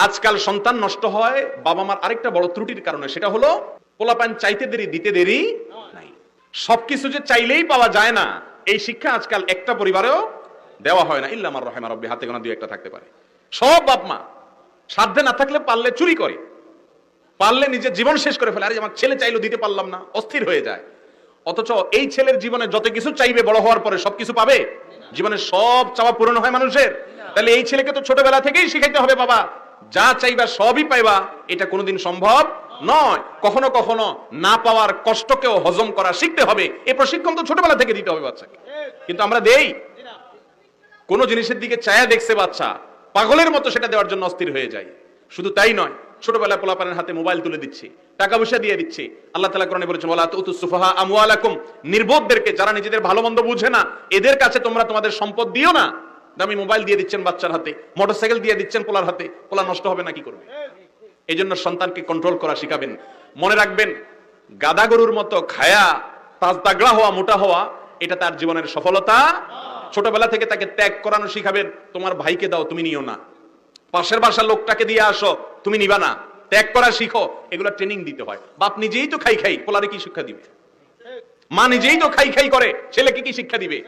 আজকাল সন্তান নষ্ট হয় বাবা মার আরেকটা বড় ত্রুটির কারণে, সেটা হলো পোলাপান চাইতে দেরি দিতে দেরি নাই। সবকিছু যে চাইলেই পাওয়া যায় না, এই শিক্ষা আজকাল একটা পরিবারেও দেওয়া হয় না, ইল্লা আমার রহিমা রব্বি, হাতে গোনা দুই একটা থাকতে পারে। সব বাপ মা সাধ্যে না থাকলে পারলে চুরি করে, পারলে নিজের জীবন শেষ করে ফেলে। আরে আমার ছেলে চাইলো দিতে পারলাম না, অস্থির হয়ে যায়। অথচ এই ছেলের জীবনে যত কিছু চাইবে বড় হওয়ার পরে সবকিছু পাবে? জীবনের সব চাওয়া পূরণ হয় মানুষের? তাহলে এই ছেলেকে তো ছোটবেলা থেকেই শিখাইতে হবে, বাবা যা চাইবা সবই পাইবা, এটা কোনোদিন সম্ভব নয়। কখনো কখনো না পাওয়ার কষ্টকেও হজম করা শিখতে হবে, এই প্রশিক্ষণ তো ছোটবেলা থেকে দিতে হবে বাচ্চাকে। কিন্তু আমরা দেই, কোন জিনিসের দিকে চায়া দেখছে বাচ্চা, পাগলের মতো সেটা দেওয়ার জন্য অস্থির হয়ে যায়। শুধু তাই নয়, ছোটবেলায় পোলাপানের হাতে মোবাইল তুলে দিচ্ছি, টাকা পয়সা দিয়ে দিচ্ছি। আল্লাহ তাআলা কোরআনে বলেছেন, ওয়ালা তুতুস সুফাহা আমওয়ালাকুম, নির্বোধদেরকে, যারা নিজেদের ভালো মন্দ বুঝে না, এদের কাছে তোমরা তোমাদের সম্পদ দিও না। দামি মোবাইল দিয়ে দিচ্ছেন বাচ্চার হাতে, মোটরসাইকেল দিয়ে দিচ্ছেন পোলার হাতে, পোলা নষ্ট হবে না কি করবে? এই জন্য সন্তানকে কন্ট্রোল করা শিখাবেন। মনে রাখবেন, গাদা গরুর মতো খায়া তাজদাগড়া হওয়া, মোটা হওয়া, এটা তার জীবনের সফলতা। ছোটবেলা থেকে তাকে ত্যাগ করানো শিখাবেন। তোমার ভাইকে দাও, তুমি নিও না। পাশের বাসার লোকটাকে দিয়ে আসো, তুমি নিবা না। ত্যাগ করা শিখো, এগুলো ট্রেনিং দিতে হয়। বাপ নিজেই তো খাই খাই, পোলারে কি শিক্ষা দিবে? মা নিজেই তো খাই খাই করে, ছেলেকে কি শিক্ষা দিবে?